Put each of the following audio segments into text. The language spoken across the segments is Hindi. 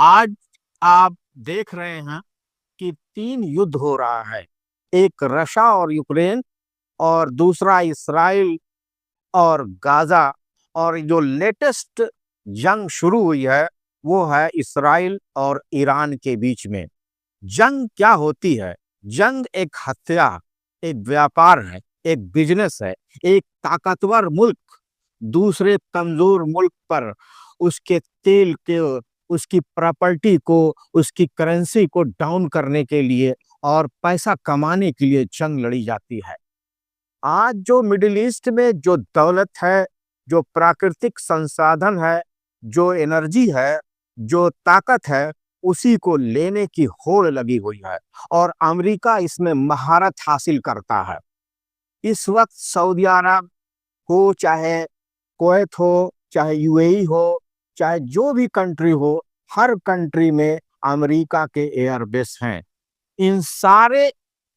आज आप देख रहे हैं कि तीन युद्ध हो रहा है। एक रशिया और यूक्रेन, और दूसरा इसराइल और गाजा। और जो लेटेस्ट जंग शुरू हुई है वो है इसराइल और ईरान के बीच में। जंग क्या होती है? जंग एक हत्या, एक व्यापार है, एक बिजनेस है। एक ताकतवर मुल्क दूसरे कमजोर मुल्क पर उसके तेल के, उसकी प्रॉपर्टी को, उसकी करेंसी को डाउन करने के लिए और पैसा कमाने के लिए जंग लड़ी जाती है। आज जो मिडिल ईस्ट में जो दौलत है, जो प्राकृतिक संसाधन है, जो एनर्जी है, जो ताकत है, उसी को लेने की होड़ लगी हुई है और अमेरिका इसमें महारत हासिल करता है। इस वक्त सऊदी अरब हो, चाहे कुवैत हो, चाहे यूएई हो, चाहे जो भी कंट्री हो, हर कंट्री में अमेरिका के एयरबेस हैं। इन सारे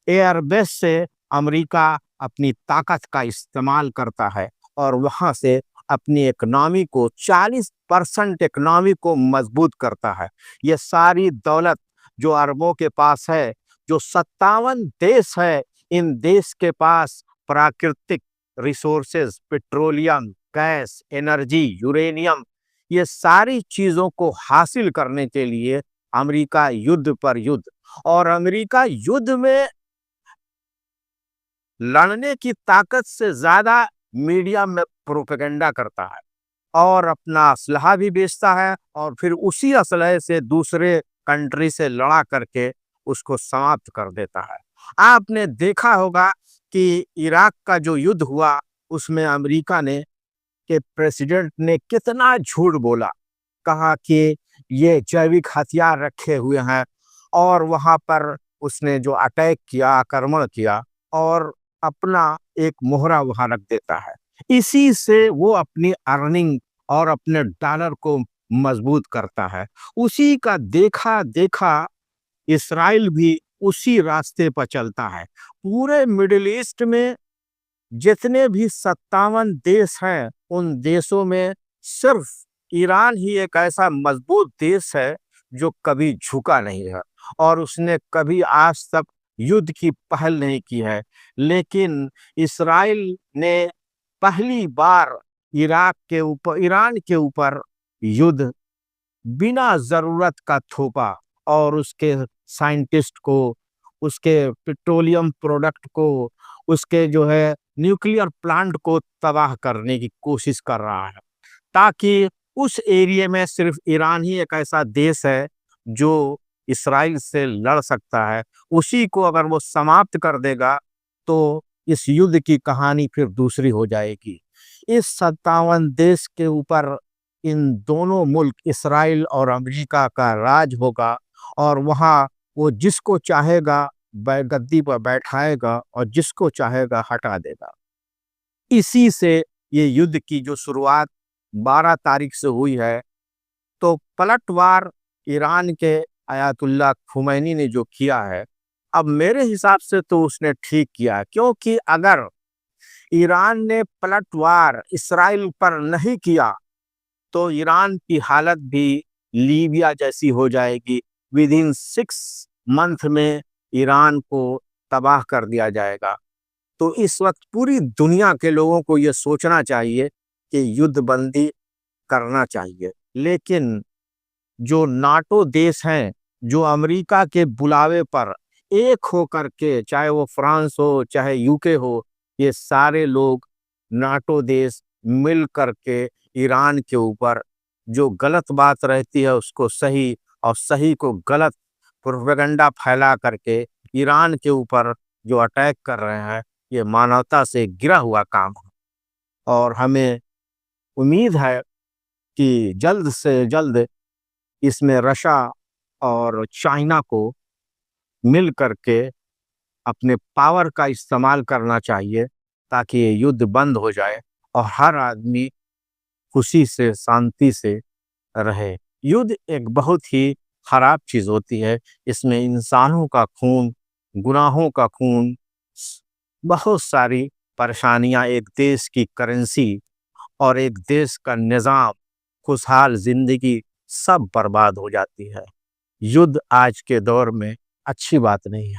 एयरबेस से अमेरिका अपनी ताकत का इस्तेमाल करता है और वहां से अपनी इकोनॉमी को 40% इकोनॉमी को मजबूत करता है। ये सारी दौलत जो अरबों के पास है, जो 57 देश है, इन देश के पास प्राकृतिक resources, petroleum, gas, energy, uranium, ये सारी चीजों को हासिल करने के लिए अमेरिका युद्ध पर युद्ध, और अमेरिका युद्ध में लड़ने की ताकत से ज्यादा मीडिया में प्रोपेगेंडा करता है और अपना असलहा भी बेचता है और फिर उसी असलहे से दूसरे कंट्री से लड़ा करके उसको समाप्त कर देता है। आपने देखा होगा कि इराक का जो युद्ध हुआ उसमें अमेरिका ने, के प्रेसिडेंट ने कितना झूठ बोला। कहा कि ये जैविक हथियार रखे हुए हैं, और वहां पर उसने जो अटैक किया, आक्रमण किया, और अपना एक मोहरा वहां रख देता है। इसी से वो अपनी अर्निंग और अपने डॉलर को मजबूत करता है। उसी का देखा देखा इसराइल भी उसी रास्ते पर चलता है। पूरे मिडिल ईस्ट में जितने भी 57 देश हैं, उन देशों में सिर्फ ईरान ही एक ऐसा मजबूत देश है जो कभी झुका नहीं है और उसने कभी आज तक युद्ध की पहल नहीं की है। लेकिन इसराइल ने पहली बार ईरान के ऊपर युद्ध बिना जरूरत का थोपा और उसके साइंटिस्ट को, उसके पेट्रोलियम प्रोडक्ट को, उसके जो है न्यूक्लियर प्लांट को तबाह करने की कोशिश कर रहा है, ताकि उस एरिया में सिर्फ ईरान ही एक ऐसा देश है जो इसराइल से लड़ सकता है। उसी को अगर वो समाप्त कर देगा तो इस युद्ध की कहानी फिर दूसरी हो जाएगी। इस 57 देश के ऊपर इन दोनों मुल्क इसराइल और अमेरिका का राज होगा, और वहाँ वो जिसको चाहेगा गद्दी पर बैठाएगा और जिसको चाहेगा हटा देगा। इसी से ये युद्ध की जो शुरुआत 12 तारीख से हुई है, तो पलटवार ईरान के आयतुल्ला खुमैनी ने जो किया है, अब मेरे हिसाब से तो उसने ठीक किया, क्योंकि अगर ईरान ने पलटवार इसराइल पर नहीं किया तो ईरान की हालत भी लीबिया जैसी हो जाएगी। विद इन 6 मंथ में ईरान को तबाह कर दिया जाएगा। तो इस वक्त पूरी दुनिया के लोगों को यह सोचना चाहिए कि युद्ध बंदी करना चाहिए। लेकिन जो नाटो देश हैं, जो अमेरिका के बुलावे पर एक हो करके, चाहे वो फ्रांस हो, चाहे यूके हो, ये सारे लोग नाटो देश मिल करके ईरान के ऊपर जो गलत बात रहती है उसको सही, और सही को गलत प्रोपेगेंडा फैला करके ईरान के ऊपर जो अटैक कर रहे हैं, ये मानवता से गिरा हुआ काम है। और हमें उम्मीद है कि जल्द से जल्द इसमें रशिया और चाइना को मिल करके अपने पावर का इस्तेमाल करना चाहिए, ताकि ये युद्ध बंद हो जाए और हर आदमी खुशी से, शांति से रहे। युद्ध एक बहुत ही खराब चीज होती है। इसमें इंसानों का खून, गुनाहों का खून, बहुत सारी परेशानियां, एक देश की करेंसी और एक देश का निजाम खुशहाल जिंदगी सब बर्बाद हो जाती है। युद्ध आज के दौर में अच्छी बात नहीं है।